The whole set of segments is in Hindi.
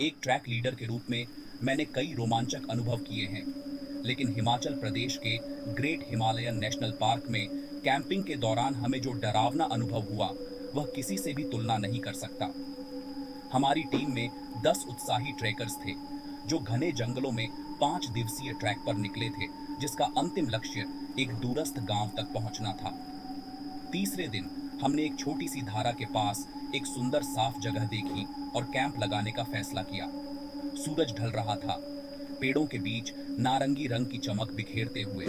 एक ट्रैक लीडर के रूप में मैंने कई रोमांचक अनुभव किए हैं, लेकिन हिमाचल प्रदेश के ग्रेट हिमालयन नेशनल पार्क में कैंपिंग के दौरान हमें जो डरावना अनुभव हुआ, वह किसी से भी तुलना नहीं कर सकता। हमारी टीम में 10 उत्साही ट्रैकर्स थे, जो घने जंगलों में 5 दिवसीय ट्रैक पर निकले थे, जिसका अंतिम लक्ष्य एक दूरस्थ गांव तक पहुंचना था। तीसरे दिन हमने एक छोटी सी धारा के पास एक सुंदर साफ जगह देखी और कैंप लगाने का फैसला किया। सूरज ढल रहा था, पेड़ों के बीच नारंगी रंग की चमक बिखेरते हुए।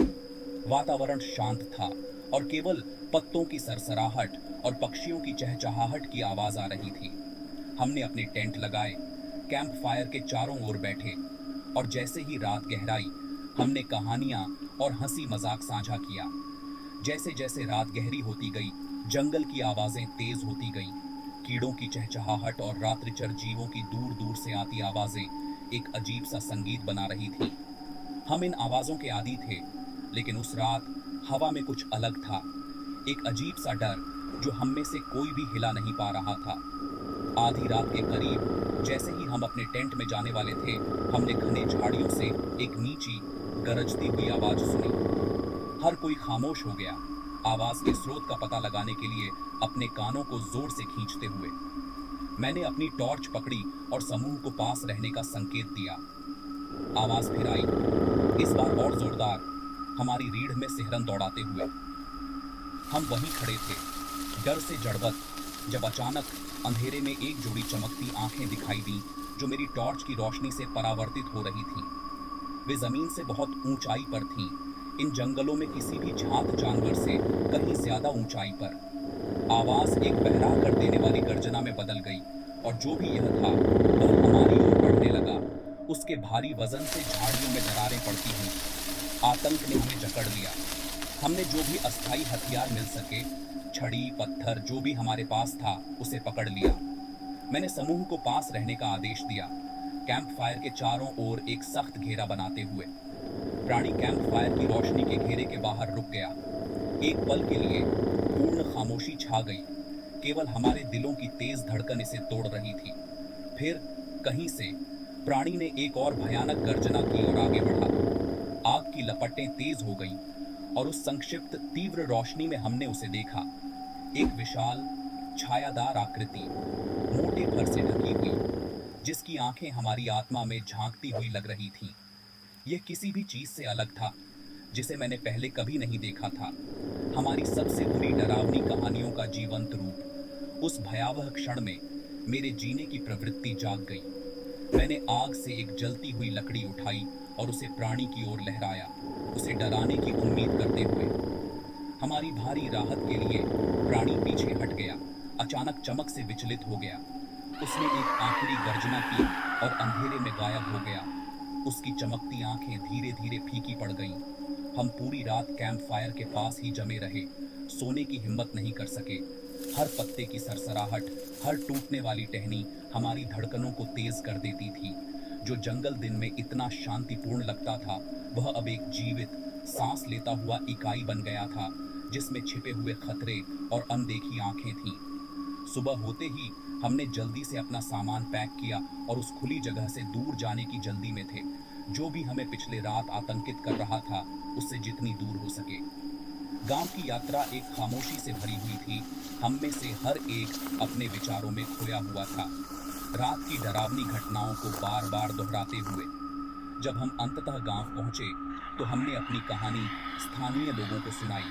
वातावरण शांत था और केवल पत्तों की सरसराहट और पक्षियों की चहचहाहट की आवाज आ रही थी। हमने अपने टेंट लगाए, कैंप फायर के चारों ओर बैठे और जैसे ही रात गहराई, हमने कहानियां और हंसी मजाक साझा किया। जैसे जैसे रात गहरी होती गई, जंगल की आवाजें तेज होती गईं। कीड़ों की चहचहाहट और रात्रिचर जीवों की दूर दूर से आती आवाजें एक अजीब सा संगीत बना रही थी। हम इन आवाजों के आदी थे, लेकिन उस रात हवा में कुछ अलग था, एक अजीब सा डर जो हम में से कोई भी हिला नहीं पा रहा था। आधी रात के करीब जैसे ही हम अपने टेंट में जाने वाले थे, हमने घने झाड़ियों से एक नीची गरजती हुई आवाज सुनी। हर कोई खामोश हो गया, आवाज के स्रोत का पता लगाने के लिए अपने कानों को जोर से खींचते हुए। मैंने अपनी टॉर्च पकड़ी और समूह को पास रहने का संकेत दिया। आवाज फिर आई, इस बार और जोरदार, हमारी रीढ़ में सिहरन दौड़ाते हुए। हम वहीं खड़े थे, डर से जड़बत, जब अचानक अंधेरे में एक जोड़ी चमकती आंखें दिखाई दी, जो मेरी टॉर्च की रोशनी से परावर्तित हो रही थीं। वे जमीन से बहुत ऊंचाई पर थीं, इन जंगलों में किसी भी झांत जानवर से कहीं ज्यादा ऊंचाई पर। आवाज एक बहरा कर देने वाली गर्जना में बदल गई, और जो भी यह था वह हमारी ओर बढ़ने लगा। उसके भारी वजन से झाड़ियों में दरारें पड़ती हुई। आतंक ने हमें जकड़ लिया। हमने जो भी अस्थायी हथियार मिल सके, छड़ी पत्थर जो भी हमारे पास था, उसे पकड़ लिया। मैंने समूह को पास रहने का आदेश दिया, कैंप फायर के चारों ओर एक सख्त घेरा बनाते हुए। प्राणी कैंप फायर की रोशनी के घेरे के बाहर रुक गया। एक पल के लिए पूर्ण खामोशी छा गई, केवल हमारे दिलों की तेज धड़कन इसे तोड़ रही थी। फिर कहीं से प्राणी ने एक और भयानक गर्जना की और आगे बढ़ा। आग की लपटें तेज हो गईं और उस संक्षिप्त तीव्र रोशनी में हमने उसे देखा। एक विशाल छायादार आकृति, मोटे फर से ढकी हुई, जिसकी आंखें हमारी आत्मा में झांकती हुई लग रही थीं। यह किसी भी चीज से अलग था, जिसे मैंने पहले कभी नहीं देखा था। हमारी सबसे बुरी डरावनी कहानियों का जीवंत रूप। उस भयावह क्षण में मेरे जीने की प्रवृत्ति जाग गई। मैंने आग से एक जलती हुई लकड़ी उठाई और उसे प्राणी की ओर लहराया, उसे डराने की उम्मीद करते हुए। हमारी भारी राहत के लिए प्राणी पीछे हट गया, अचानक चमक से विचलित हो गया। उसने एक आखिरी गर्जना की और अंधेरे में गायब हो गया। उसकी चमकती आंखें धीरे धीरे फीकी पड़ गईं। हम पूरी रात कैंप फायर के पास ही जमे रहे, सोने की हिम्मत नहीं कर सके। हर पत्ते की सरसराहट, हर टूटने वाली टहनी हमारी धड़कनों को तेज कर देती थी। जो जंगल दिन में इतना शांतिपूर्ण लगता था, वह अब एक जीवित, सांस लेता हुआ इकाई बन गया था, जिसमें छिपे हुए खतरे और अनदेखी आंखें थीं। सुबह होते ही हमने जल्दी से अपना सामान पैक किया और उस खुली जगह से दूर जाने की जल्दी में थे। जो भी हमें पिछले रात आतंकित कर रहा था, उससे जितनी दूर हो सके। गांव की यात्रा एक खामोशी से भरी हुई थी। हम में से हर एक अपने विचारों में खोया हुआ था, रात की डरावनी घटनाओं को बार बार दोहराते हुए। जब हम अंततः गांव पहुंचे, तो हमने अपनी कहानी स्थानीय लोगों को सुनाई,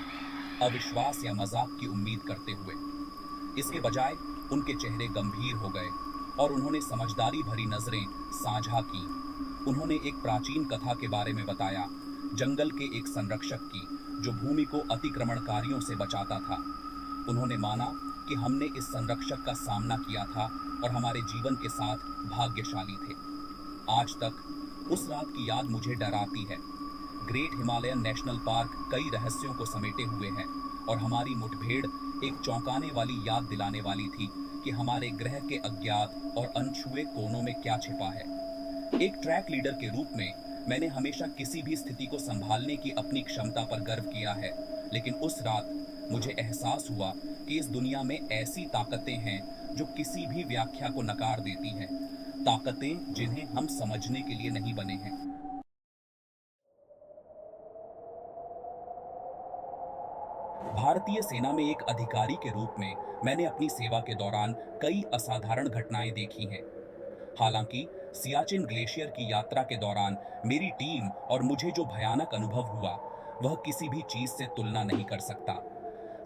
अविश्वास या मजाक की उम्मीद करते हुए। इसके बजाय उनके चेहरे गंभीर हो गए और उन्होंने समझदारी भरी नजरें साझा की। उन्होंने एक प्राचीन कथा के बारे में बताया, जंगल के एक संरक्षक की, जो भूमि को अतिक्रमणकारियों से बचाता था। उन्होंने माना कि हमने इस संरक्षक का सामना किया था और हमारे जीवन के साथ भाग्यशाली थे। आज तक उस रात की याद मुझे डराती है। ग्रेट हिमालयन नेशनल पार्क कई रहस्यों को समेटे हुए है, और हमारी मुठभेड़ एक चौंकाने वाली याद दिलाने वाली थी कि हमारे ग्रह के अज्ञात और अनछुए कोनों में क्या छिपा है। एक ट्रैक लीडर के रूप में मैंने हमेशा किसी भी स्थिति को संभालने की अपनी क्षमता पर गर्व किया है, लेकिन उस रात मुझे एहसास हुआ कि इस दुनिया में ऐसी ताकतें हैं जो किसी भी व्याख्या को नकार देती हैं। ताकतें जिन्हें हम समझने के लिए नहीं बने हैं। भारतीय सेना में एक अधिकारी के रूप में मैंने अपनी सेवा के दौरान कई असाधारण घटनाएं देखी हैं। हालांकि सियाचिन ग्लेशियर की यात्रा के दौरान मेरी टीम और मुझे जो भयानक अनुभव हुआ, वह किसी भी चीज से तुलना नहीं कर सकता।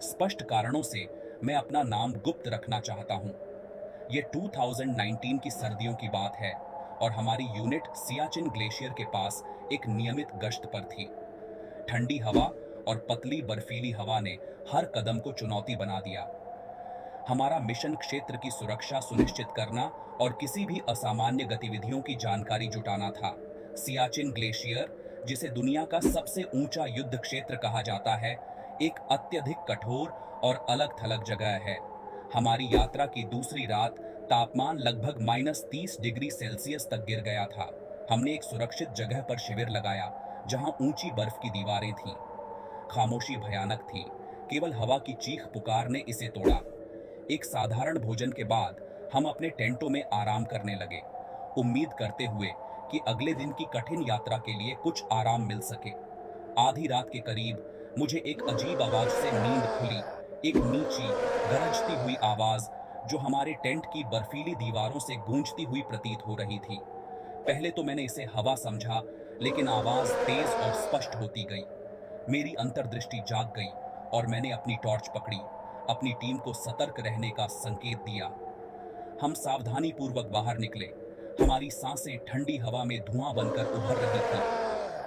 स्पष्ट कारणों से मैं अपना नाम गुप्त रखना चाहता हूं। ये 2019 की सर्दियों की बात है और हमारी यूनिट सियाचिन ग्लेशियर के पास एक नियमित गश्त पर थी। ठंडी हवा और पतली बर्फीली हवा ने हर कदम को चुनौती बना दिया। हमारा मिशन क्षेत्र की सुरक्षा सुनिश्चित करना और किसी भी असामान्य गतिविधियों की जानकारी जुटाना था। सियाचिन ग्लेशियर, जिसे दुनिया का सबसे ऊंचा युद्ध क्षेत्र कहा जाता है, एक अत्यधिक कठोर और अलग-थलग जगह है। हमारी यात्रा की दूसरी रात तापमान लगभग -30 डिग्री सेल्सियस तक गिर गया था। हमने एक सुरक्षित जगह पर शिविर लगाया, जहां ऊंची बर्फ की दीवारें थीं। खामोशी भयानक थी, केवल हवा की चीख पुकार ने इसे तोड़ा। एक साधारण भोजन के बाद हम अपने टेंटों में आराम करने लगे, उम्मीद करते हुए कि अगले दिन की कठिन यात्रा के लिए कुछ आराम मिल सके। आधी रात के करीब मुझे एक अजीब आवाज से नींद खुली। एक नीची, गरजती हुई आवाज जो हमारे टेंट की बर्फीली दीवारों से गूंजती हुई प्रतीत हो रही थी। पहले तो मैंने इसे हवा समझा, लेकिन आवाज तेज और स्पष्ट होती गई। मेरी अंतर्दृष्टि जाग गई और मैंने अपनी टॉर्च पकड़ी, अपनी टीम को सतर्क रहने का संकेत दिया। हम सावधानी पूर्वक बाहर निकले। हमारी सांसें ठंडी हवा में धुआं बनकर उभर रही थी।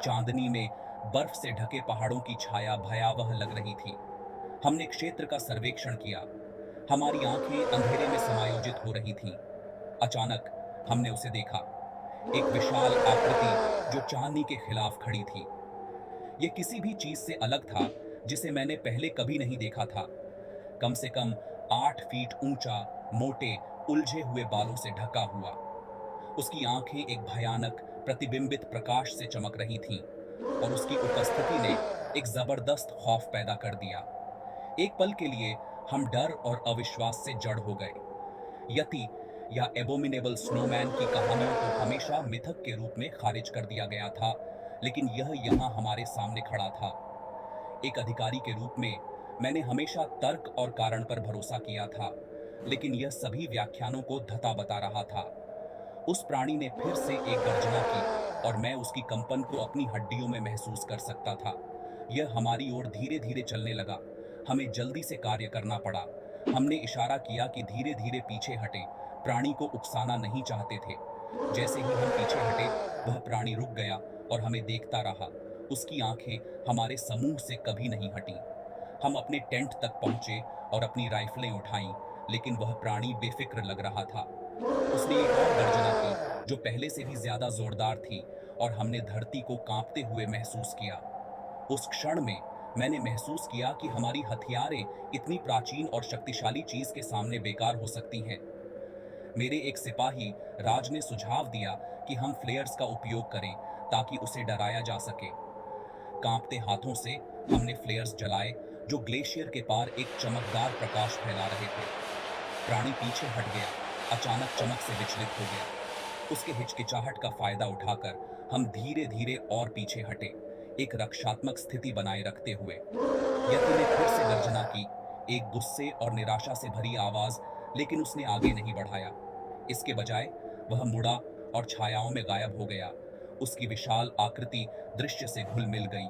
चांदनी में बर्फ से ढके पहाड़ों की छाया भयावह लग रही थी। हमने क्षेत्र का सर्वेक्षण किया। हमारी आंखें अंधेरे में समायोजित हो रही थीं। अचानक हमने उसे देखा, एक विशाल आकृति जो चांदनी के खिलाफ खड़ी थी। यह किसी भी चीज से अलग था जिसे मैंने पहले कभी नहीं देखा था। कम से कम 8 फीट ऊंचा, मोटे, उलझे हुए बालों से ढका हुआ। उसकी आंखें एक भयानक प्रतिबिंबित प्रकाश से चमक रही थीं और उसकी उपस्थिति ने एक जबरदस्त खौफ पैदा कर दिया। एक पल के लिए हम डर और अविश्वास से जड़ हो गए। यति या एबोमिनेबल स्नोमैन की कहानियों को हमेशा मिथक के रूप में खारिज कर दिया गया था, लेकिन यह यहाँ हमारे सामने खड़ा था। एक अधिकारी के रूप में मैंने हमेशा तर्क और कारण पर भरोसा किया था, लेकिन यह सभी व्याख्यानों को धता बता रहा था। उस प्राणी ने फिर से एक गर्जना की और मैं उसकी कंपन को अपनी हड्डियों में महसूस कर सकता था। यह हमारी ओर धीरे धीरे चलने लगा। हमें जल्दी से कार्य करना पड़ा। हमने इशारा किया कि धीरे धीरे पीछे हटे, प्राणी को उकसाना नहीं चाहते थे। जैसे ही हम पीछे हटे, वह प्राणी रुक गया और हमें देखता रहा। उसकी आंखें हमारे समूह से कभी नहीं हटी। हम अपने टेंट तक पहुंचे और अपनी राइफलें उठाईं, लेकिन वह प्राणी बेफिक्र लग रहा था। उसने एक और गर्जना की जो पहले से भी ज्यादा जोरदार थी और हमने धरती को कांपते हुए महसूस किया। उस क्षण में मैंने महसूस किया कि हमारी हथियारें इतनी प्राचीन और शक्तिशाली चीज के सामने बेकार हो सकती हैं। मेरे एक सिपाही राज ने सुझाव दिया कि हम फ्लेयर्स का उपयोग करें ताकि उसे डराया जा सके। कांपते हाथों से हमने फ्लेयर्स जलाए जो ग्लेशियर के पार एक चमकदार प्रकाश फैला रहे थे। प्राणी पीछे हट गया, अचानक चमक से विचलित हो गया। उसके हिचकिचाहट का फायदा उठाकर हम धीरे धीरे और पीछे हटे, एक रक्षात्मक स्थिति बनाए रखते हुए। यति ने फिर से गर्जना की, एक गुस्से और निराशा से भरी आवाज, लेकिन उसने आगे नहीं बढ़ाया। इसके बजाय वह मुड़ा और छायाओं में गायब हो गया। उसकी विशाल आकृति दृश्य से घुल मिल गई।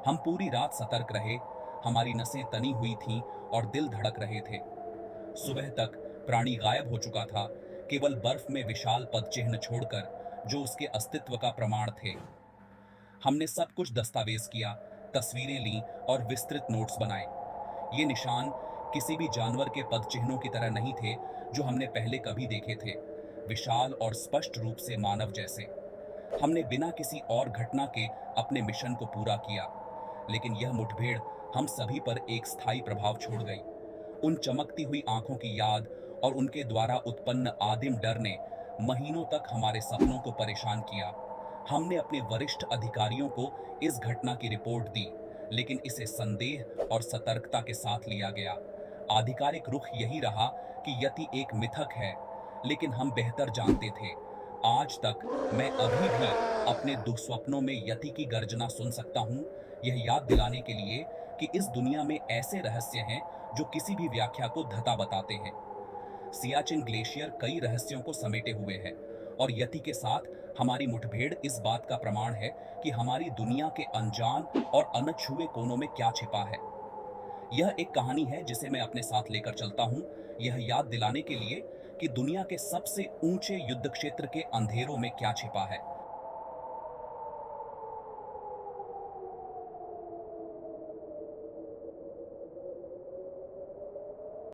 हम पूरी रात सतर्क रहे। हमारी नसें तनी हुई थीं और दिल धड़क रहे थे। सुबह तक प्राणी गायब हो चुका था, केवल बर्फ में विशाल पदचिह्न छोड़कर जो उसके अस्तित्व का प्रमाण थे। हमने सब कुछ दस्तावेज किया, तस्वीरें लीं और विस्तृत नोट्स बनाए। ये निशान किसी भी जानवर के पदचिह्नों की तरह नहीं थे जो हमने पहले कभी देखे थे, विशाल और स्पष्ट रूप से मानव जैसे। हमने बिना किसी और घटना के अपने मिशन को पूरा किया, लेकिन यह मुठभेड़ हम सभी पर एक स्थायी प्रभाव छोड़ गई। उन चमकती हुई आंखों की याद और उनके द्वारा उत्पन्न आदिम डर ने महीनों तक हमारे सपनों को परेशान किया। हमने अपने वरिष्ठ अधिकारियों को इस घटना की रिपोर्ट दी, लेकिन इसे संदेह और सतर्कता के साथ लिया गया। आधिकारिक रुख यही रहा कि यति एक मिथक है, लेकिन हम बेहतर जानते थे। आज तक मैं अभी भी अपने दुःस्वप्नों में यति की गर्जना सुन सकता हूँ, यह याद दिलाने के लिए कि इस दुनिया में ऐसे रहस्य हैं जो किसी भी व्याख्या को धता बताते हैं। सियाचिन ग्लेशियर कई रहस्यों को समेटे हुए है और यति के साथ हमारी मुठभेड़ इस बात का प्रमाण है कि हमारी दुनिया के अनजान और अनछुए कोनों में क्या छिपा है। यह एक कहानी है जिसे मैं अपने साथ लेकर चलता हूँ, यह याद दिलाने के लिए कि दुनिया के सबसे ऊंचे युद्ध क्षेत्र के अंधेरों में क्या छिपा है।